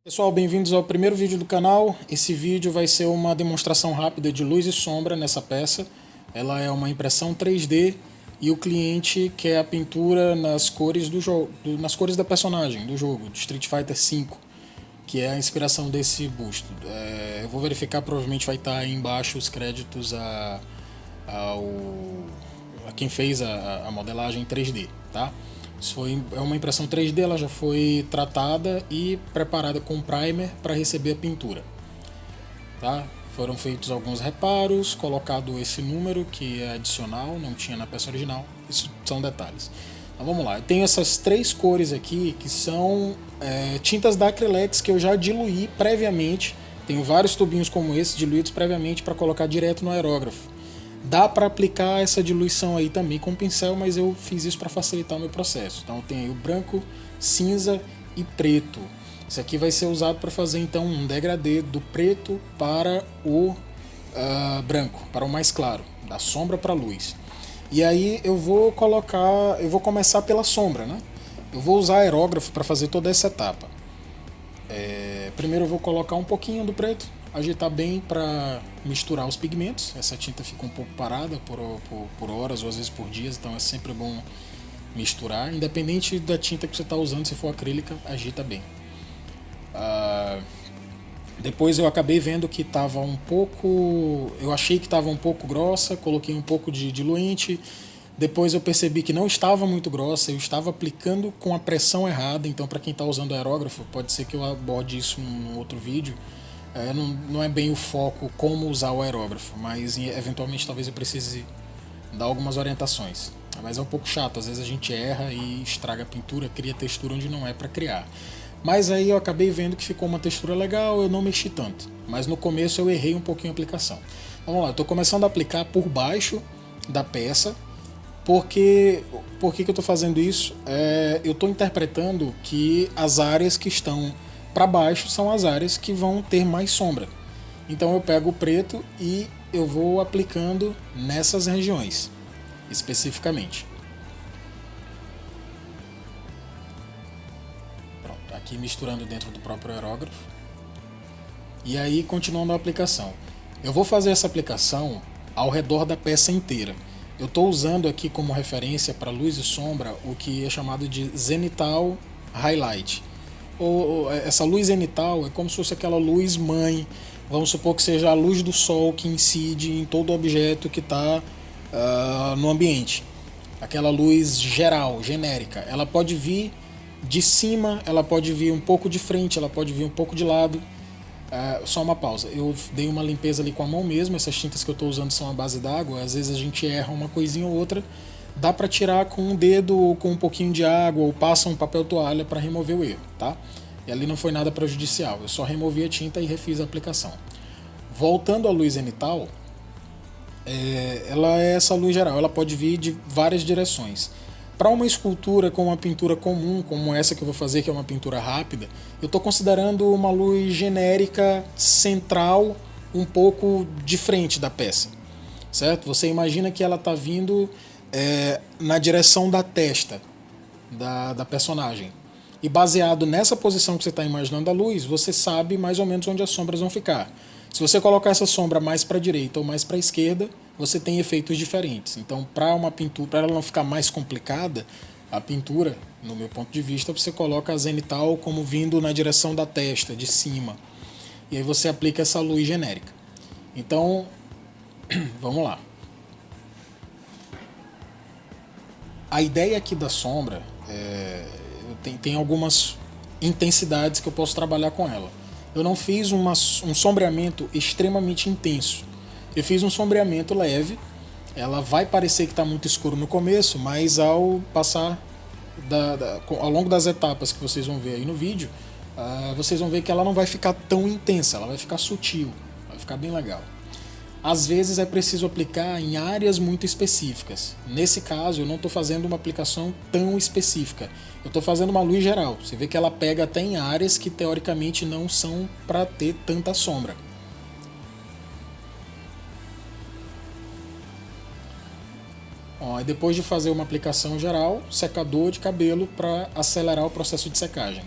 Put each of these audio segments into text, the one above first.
Pessoal, bem-vindos ao primeiro vídeo do canal. Esse vídeo vai ser uma demonstração rápida de luz e sombra nessa peça. Ela é uma impressão 3D e o cliente quer a pintura nas cores do jogo, nas cores da personagem do jogo, de Street Fighter V, que é a inspiração desse busto. Eu vou verificar, provavelmente vai estar aí embaixo os créditos ao, a quem fez a modelagem 3D, tá? É uma impressão 3D, ela já foi tratada e preparada com primer para receber a pintura. Tá? Foram feitos alguns reparos, colocado esse número que é adicional, não tinha na peça original. Isso são detalhes. Então vamos lá, eu tenho essas três cores aqui que são tintas da Acrylex que eu já diluí previamente. Tenho vários tubinhos como esse diluídos previamente para colocar direto no aerógrafo. Dá para aplicar essa diluição aí também com pincel, mas eu fiz isso para facilitar o meu processo. Então tem aí o branco, cinza e preto. Isso aqui vai ser usado para fazer então um degradê do preto para o branco, para o mais claro, da sombra para a luz. E aí eu vou começar pela sombra, né? Eu vou usar aerógrafo para fazer toda essa etapa. Primeiro eu vou colocar um pouquinho do preto, agitar bem para misturar os pigmentos. Essa tinta fica um pouco parada por horas ou às vezes por dias, então é sempre bom misturar. Independente da tinta que você está usando, se for acrílica, agita bem. Depois eu acabei vendo que estava um pouco... Eu achei que estava um pouco grossa, coloquei um pouco de diluente. Depois eu percebi que não estava muito grossa, eu estava aplicando com a pressão errada. Então, para quem está usando aerógrafo, pode ser que eu aborde isso num outro vídeo. Não é bem o foco como usar o aerógrafo, mas eventualmente talvez eu precise dar algumas orientações. Mas é um pouco chato, às vezes a gente erra e estraga a pintura, cria textura onde não é para criar. Mas aí eu acabei vendo que ficou uma textura legal, eu não mexi tanto. Mas no começo eu errei um pouquinho a aplicação. Vamos lá, eu estou começando a aplicar por baixo da peça. Por que eu estou fazendo isso? Eu estou interpretando que as áreas que estão para baixo são as áreas que vão ter mais sombra. Então eu pego o preto e eu vou aplicando nessas regiões, especificamente. Pronto, aqui misturando dentro do próprio aerógrafo. E aí continuando a aplicação. Eu vou fazer essa aplicação ao redor da peça inteira. Eu estou usando aqui como referência para luz e sombra o que é chamado de zenital highlight. Essa luz zenital é como se fosse aquela luz mãe, vamos supor que seja a luz do sol que incide em todo objeto que está no ambiente. Aquela luz geral, genérica. Ela pode vir de cima, ela pode vir um pouco de frente, ela pode vir um pouco de lado. Só uma pausa, eu dei uma limpeza ali com a mão mesmo. Essas tintas que eu estou usando são a base d'água. Às vezes a gente erra uma coisinha ou outra. Dá para tirar com um dedo ou com um pouquinho de água, ou passa um papel toalha para remover o erro, tá? E ali não foi nada prejudicial, eu só removi a tinta e refiz a aplicação. Voltando à luz zenital, ela é essa luz geral, ela pode vir de várias direções. Para uma escultura com uma pintura comum, como essa que eu vou fazer, que é uma pintura rápida, eu estou considerando uma luz genérica, central, um pouco de frente da peça, certo? Você imagina que ela está vindo na direção da testa da personagem. E baseado nessa posição que você está imaginando a luz, você sabe mais ou menos onde as sombras vão ficar. Se você colocar essa sombra mais para a direita ou mais para a esquerda, você tem efeitos diferentes. Então, para uma pintura, para ela não ficar mais complicada, a pintura, no meu ponto de vista, você coloca a zenital como vindo na direção da testa, de cima. E aí você aplica essa luz genérica. Então, vamos lá. A ideia aqui da sombra, tem algumas intensidades que eu posso trabalhar com ela. Eu não fiz um sombreamento extremamente intenso. Eu fiz um sombreamento leve. Ela vai parecer que está muito escuro no começo, mas ao passar ao longo das etapas que vocês vão ver aí no vídeo, vocês vão ver que ela não vai ficar tão intensa, ela vai ficar sutil, vai ficar bem legal. Às vezes é preciso aplicar em áreas muito específicas. Nesse caso, eu não estou fazendo uma aplicação tão específica. Eu estou fazendo uma luz geral. Você vê que ela pega até em áreas que teoricamente não são para ter tanta sombra. Bom, aí depois de fazer uma aplicação geral, secador de cabelo para acelerar o processo de secagem.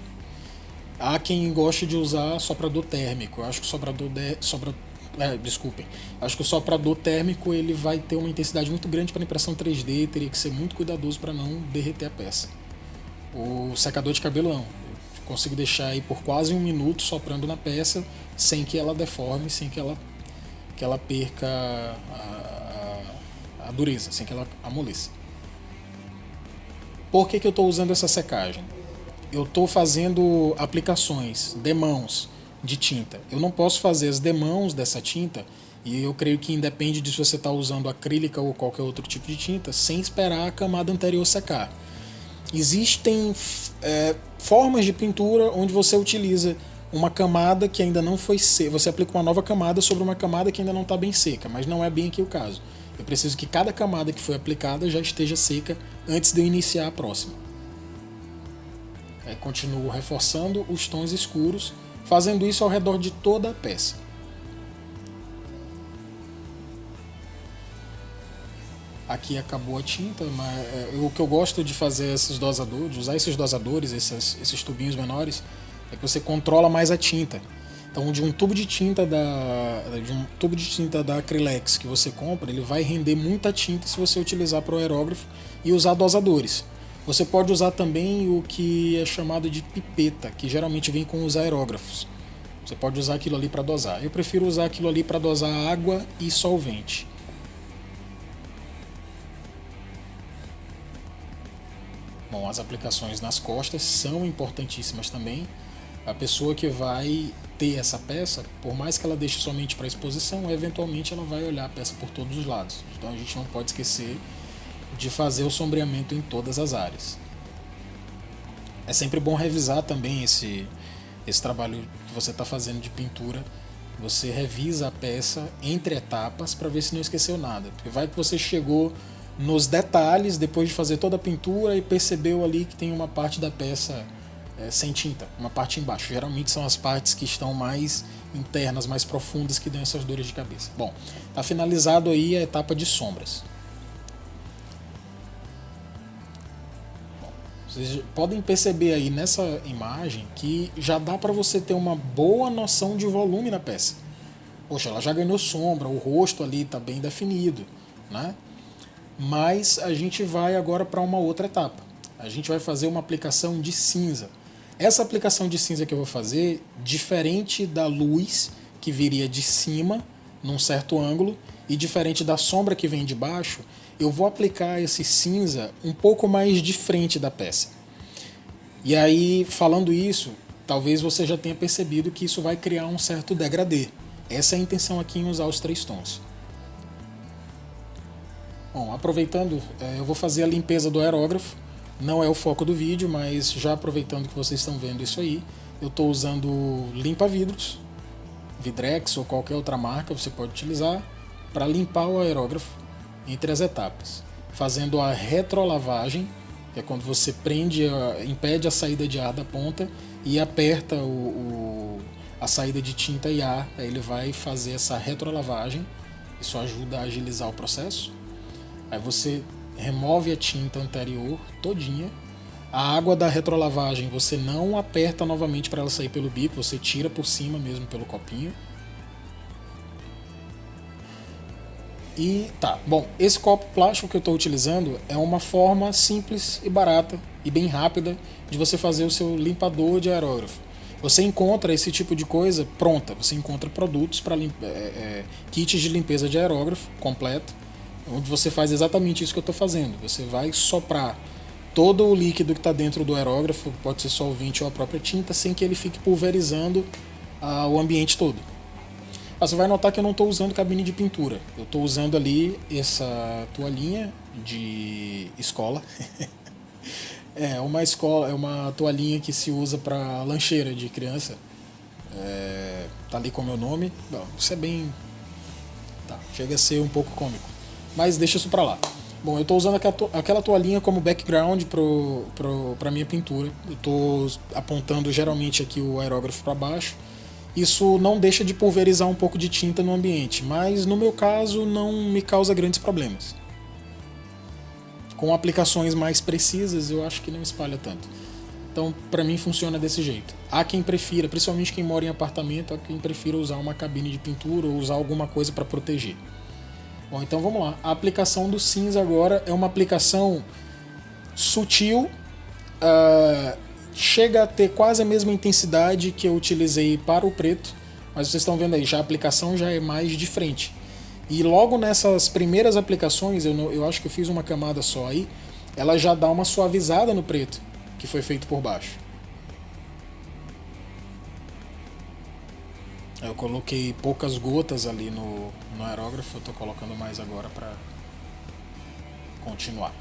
Há quem goste de usar soprador térmico. Eu acho que o desculpem. Acho que o soprador térmico ele vai ter uma intensidade muito grande para impressão 3D, teria que ser muito cuidadoso para não derreter a peça. O secador de cabelo não. Eu consigo deixar aí por quase 1 minuto soprando na peça sem que ela deforme, sem que ela perca a dureza, sem que ela amoleça. Por que eu estou usando essa secagem? Eu estou fazendo aplicações, demãos de tinta. Eu não posso fazer as demãos dessa tinta, e eu creio que independe de se você está usando acrílica ou qualquer outro tipo de tinta, sem esperar a camada anterior secar. Existem formas de pintura onde você utiliza uma camada que ainda não foi seca, você aplica uma nova camada sobre uma camada que ainda não está bem seca, mas não é bem aqui o caso. Eu preciso que cada camada que foi aplicada já esteja seca antes de eu iniciar a próxima. Continuo reforçando os tons escuros, fazendo isso ao redor de toda a peça. Aqui acabou a tinta, mas o que eu gosto de fazer esses dosadores, de usar esses dosadores, esses tubinhos menores, é que você controla mais a tinta. Então, de um tubo de tinta da Acrylex que você compra, ele vai render muita tinta se você utilizar para o aerógrafo e usar dosadores. Você pode usar também o que é chamado de pipeta, que geralmente vem com os aerógrafos. Você pode usar aquilo ali para dosar. Eu prefiro usar aquilo ali para dosar água e solvente. Bom, as aplicações nas costas são importantíssimas também. A pessoa que vai ter essa peça, por mais que ela deixe somente para exposição, eventualmente ela vai olhar a peça por todos os lados. Então a gente não pode esquecer de fazer o sombreamento em todas as áreas. É sempre bom revisar também esse trabalho que você está fazendo de pintura. Você revisa a peça entre etapas para ver se não esqueceu nada. Porque vai que você chegou nos detalhes depois de fazer toda a pintura e percebeu ali que tem uma parte da peça sem tinta, uma parte embaixo. Geralmente são as partes que estão mais internas, mais profundas, que dão essas dores de cabeça. Bom, está finalizado aí a etapa de sombras. Vocês podem perceber aí nessa imagem que já dá para você ter uma boa noção de volume na peça. Poxa, ela já ganhou sombra, o rosto ali está bem definido, né? Mas a gente vai agora para uma outra etapa. A gente vai fazer uma aplicação de cinza. Essa aplicação de cinza que eu vou fazer, diferente da luz que viria de cima, num certo ângulo, e diferente da sombra que vem de baixo, eu vou aplicar esse cinza um pouco mais de frente da peça. E aí, falando isso, talvez você já tenha percebido que isso vai criar um certo degradê. Essa é a intenção aqui em usar os 3 tons. Bom, aproveitando, eu vou fazer a limpeza do aerógrafo. Não é o foco do vídeo, mas já aproveitando que vocês estão vendo isso aí, eu estou usando limpa-vidros, Vidrex ou qualquer outra marca você pode utilizar, para limpar o aerógrafo entre as etapas. Fazendo a retrolavagem, que é quando você impede a saída de ar da ponta e aperta a saída de tinta e ar, aí ele vai fazer essa retrolavagem. Isso ajuda a agilizar o processo. Aí você remove a tinta anterior todinha. A água da retrolavagem você não aperta novamente para ela sair pelo bico, você tira por cima mesmo pelo copinho. E tá, bom, esse copo plástico que eu estou utilizando é uma forma simples e barata e bem rápida de você fazer o seu limpador de aerógrafo. Você encontra esse tipo de coisa pronta, você encontra produtos para kits de limpeza de aerógrafo completo, onde você faz exatamente isso que eu estou fazendo. Você vai soprar todo o líquido que está dentro do aerógrafo, pode ser solvente ou a própria tinta, sem que ele fique pulverizando o ambiente todo. Você vai notar que eu não estou usando cabine de pintura. Eu estou usando ali essa toalhinha de escola. É uma toalhinha que se usa para lancheira de criança. Tá ali com o meu nome. Bom, isso é bem... Tá, chega a ser um pouco cômico. Mas deixa isso para lá. Bom, eu estou usando aquela toalhinha como background para minha pintura. Eu estou apontando geralmente aqui o aerógrafo para baixo. Isso não deixa de pulverizar um pouco de tinta no ambiente, mas no meu caso não me causa grandes problemas. Com aplicações mais precisas eu acho que não espalha tanto. Então, para mim funciona desse jeito. Há quem prefira, principalmente quem mora em apartamento, há quem prefira usar uma cabine de pintura ou usar alguma coisa para proteger. Bom, então vamos lá. A aplicação do cinza agora é uma aplicação sutil, chega a ter quase a mesma intensidade que eu utilizei para o preto, mas vocês estão vendo aí, já a aplicação já é mais de frente. E logo nessas primeiras aplicações, eu acho que eu fiz uma camada só aí, ela já dá uma suavizada no preto, que foi feito por baixo. Eu coloquei poucas gotas ali no aerógrafo, eu estou colocando mais agora para continuar.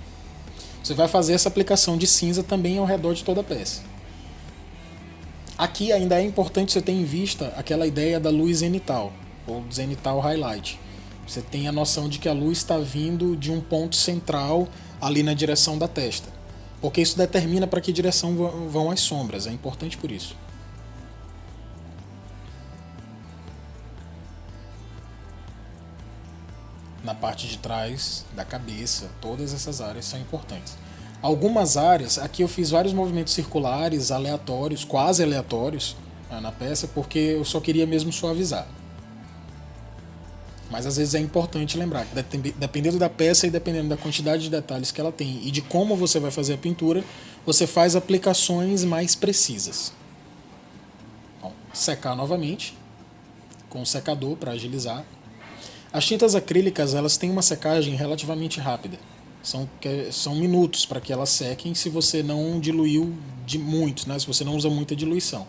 Você vai fazer essa aplicação de cinza também ao redor de toda a peça. Aqui ainda é importante você ter em vista aquela ideia da luz zenital, ou zenital highlight. Você tem a noção de que a luz está vindo de um ponto central ali na direção da testa, porque isso determina para que direção vão as sombras, é importante por isso. Na parte de trás da cabeça, todas essas áreas são importantes. Algumas áreas, aqui eu fiz vários movimentos circulares, aleatórios, quase aleatórios na peça, porque eu só queria mesmo suavizar. Mas às vezes é importante lembrar que dependendo da peça e dependendo da quantidade de detalhes que ela tem e de como você vai fazer a pintura, você faz aplicações mais precisas. Bom, secar novamente com o secador para agilizar. As tintas acrílicas, elas têm uma secagem relativamente rápida. São minutos para que elas sequem se você não diluiu muito, né? Se você não usa muita diluição.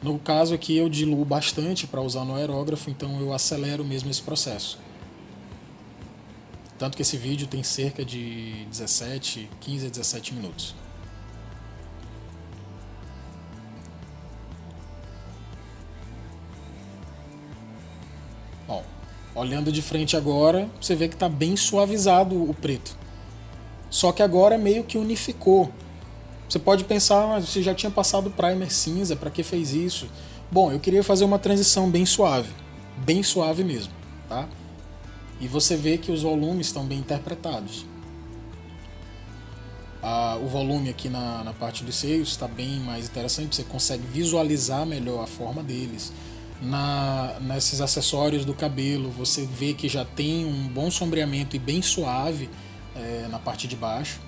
No caso aqui eu diluo bastante para usar no aerógrafo, então eu acelero mesmo esse processo. Tanto que esse vídeo tem cerca de 15 a 17 minutos. Bom, olhando de frente agora, você vê que está bem suavizado o preto. Só que agora meio que unificou. Você pode pensar, mas você já tinha passado primer cinza, para que fez isso? Bom, eu queria fazer uma transição bem suave mesmo, tá? E você vê que os volumes estão bem interpretados. O volume aqui na parte dos seios está bem mais interessante, você consegue visualizar melhor a forma deles. Nesses acessórios do cabelo, você vê que já tem um bom sombreamento e bem suave na parte de baixo.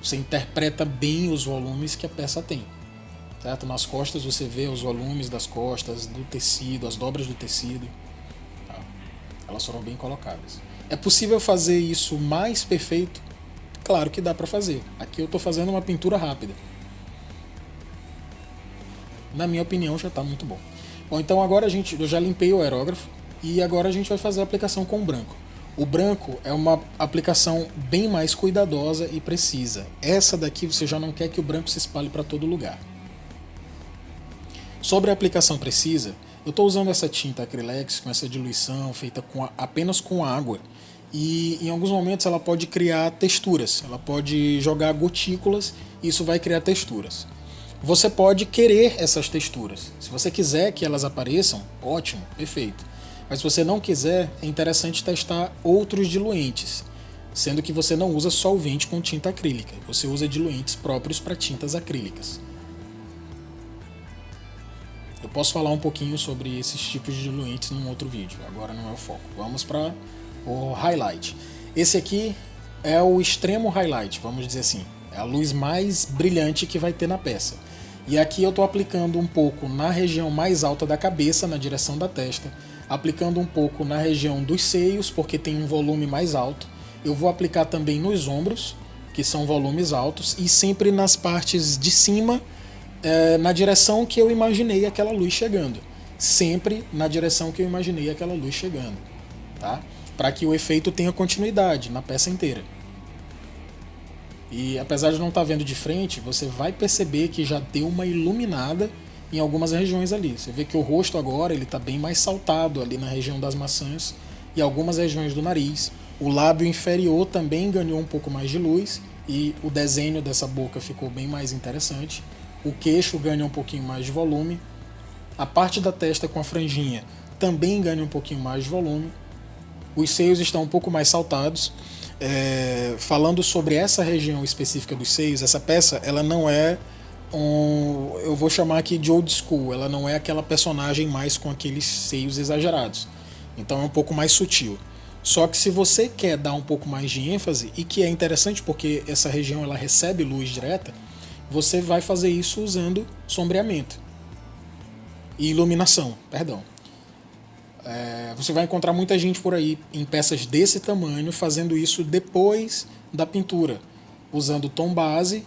Você interpreta bem os volumes que a peça tem, certo? Nas costas você vê os volumes das costas, do tecido, as dobras do tecido, tá? Elas foram bem colocadas. É possível fazer isso mais perfeito? Claro que dá para fazer. Aqui eu estou fazendo uma pintura rápida. Na minha opinião já está muito bom. Bom, então agora eu já limpei o aerógrafo e agora a gente vai fazer a aplicação com o branco. O branco é uma aplicação bem mais cuidadosa e precisa. Essa daqui você já não quer que o branco se espalhe para todo lugar. Sobre a aplicação precisa, eu estou usando essa tinta Acrylex com essa diluição feita apenas com água. E em alguns momentos ela pode criar texturas, ela pode jogar gotículas e isso vai criar texturas. Você pode querer essas texturas. Se você quiser que elas apareçam, ótimo, perfeito. Mas se você não quiser, é interessante testar outros diluentes, sendo que você não usa solvente com tinta acrílica, você usa diluentes próprios para tintas acrílicas. Eu posso falar um pouquinho sobre esses tipos de diluentes num outro vídeo, agora não é o foco. Vamos para o highlight. Esse aqui é o extremo highlight, vamos dizer assim, é a luz mais brilhante que vai ter na peça. E aqui eu estou aplicando um pouco na região mais alta da cabeça, na direção da testa, aplicando um pouco na região dos seios, porque tem um volume mais alto. Eu vou aplicar também nos ombros, que são volumes altos, e sempre nas partes de cima, na direção que eu imaginei aquela luz chegando. Sempre na direção que eu imaginei aquela luz chegando, tá? Para que o efeito tenha continuidade na peça inteira. E apesar de não estar vendo de frente, você vai perceber que já deu uma iluminada em algumas regiões ali. Você vê que o rosto agora ele está bem mais saltado ali na região das maçãs e algumas regiões do nariz. O lábio inferior também ganhou um pouco mais de luz e o desenho dessa boca ficou bem mais interessante. O queixo ganha um pouquinho mais de volume. A parte da testa com a franjinha também ganha um pouquinho mais de volume. Os seios estão um pouco mais saltados. Falando sobre essa região específica dos seios, essa peça ela não é eu vou chamar aqui de old school. Ela não é aquela personagem mais com aqueles seios exagerados. Então é um pouco mais sutil. Só que se você quer dar um pouco mais de ênfase, e que é interessante porque essa região ela recebe luz direta, você vai fazer isso usando sombreamento e iluminação, perdão. Você vai encontrar muita gente por aí em peças desse tamanho fazendo isso depois da pintura, usando o tom base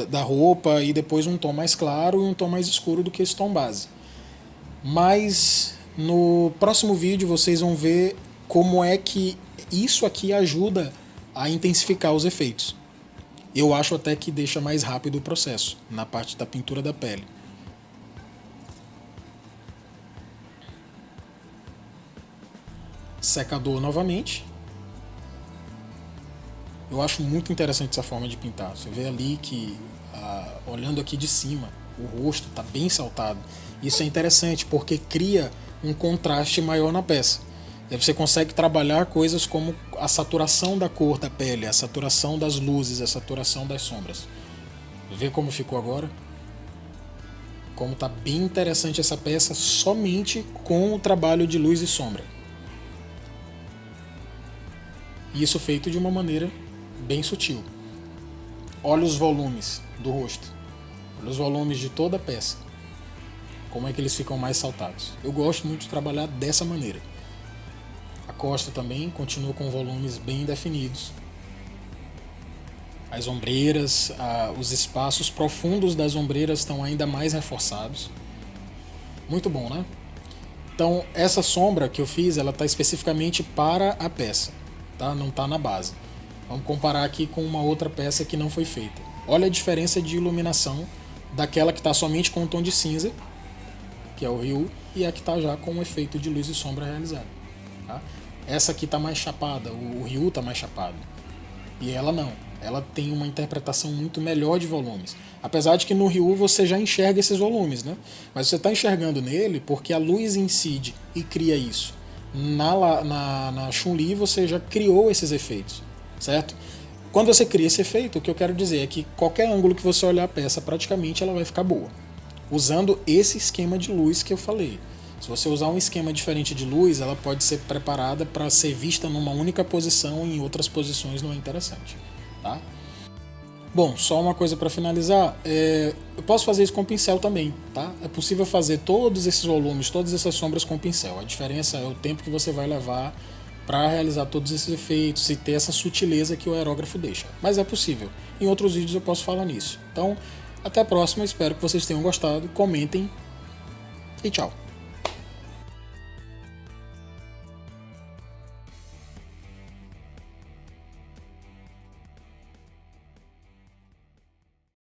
da roupa e depois um tom mais claro e um tom mais escuro do que esse tom base. Mas no próximo vídeo vocês vão ver como é que isso aqui ajuda a intensificar os efeitos. Eu acho até que deixa mais rápido o processo na parte da pintura da pele. Secador novamente. Eu acho muito interessante essa forma de pintar. Você vê ali que, olhando aqui de cima, o rosto está bem saltado. Isso é interessante porque cria um contraste maior na peça. E você consegue trabalhar coisas como a saturação da cor da pele, a saturação das luzes, a saturação das sombras. Vê como ficou agora? Como está bem interessante essa peça somente com o trabalho de luz e sombra. E isso feito de uma maneira bem sutil. Olha os volumes do rosto. Olha os volumes de toda a peça. Como é que eles ficam mais saltados. Eu gosto muito de trabalhar dessa maneira. A costa também continua com volumes bem definidos. As ombreiras, os espaços profundos das ombreiras estão ainda mais reforçados. Muito bom, né? Então, essa sombra que eu fiz, ela está especificamente para a peça, tá? Não está na base. Vamos comparar aqui com uma outra peça que não foi feita. Olha a diferença de iluminação daquela que está somente com um tom de cinza, que é o Ryu, e a que está já com um efeito de luz e sombra realizado. Tá? Essa aqui está mais chapada, o Ryu está mais chapado. E ela não. Ela tem uma interpretação muito melhor de volumes. Apesar de que no Ryu você já enxerga esses volumes, né? Mas você está enxergando nele porque a luz incide e cria isso. Na Chun-Li você já criou esses efeitos, certo? Quando você cria esse efeito, o que eu quero dizer é que qualquer ângulo que você olhar a peça, praticamente ela vai ficar boa. Usando esse esquema de luz que eu falei. Se você usar um esquema diferente de luz, ela pode ser preparada para ser vista numa única posição e em outras posições não é interessante. Tá? Bom, só uma coisa para finalizar, eu posso fazer isso com pincel também, tá? É possível fazer todos esses volumes, todas essas sombras com pincel. A diferença é o tempo que você vai levar para realizar todos esses efeitos e ter essa sutileza que o aerógrafo deixa. Mas é possível. Em outros vídeos eu posso falar nisso. Então, até a próxima, espero que vocês tenham gostado, comentem e tchau!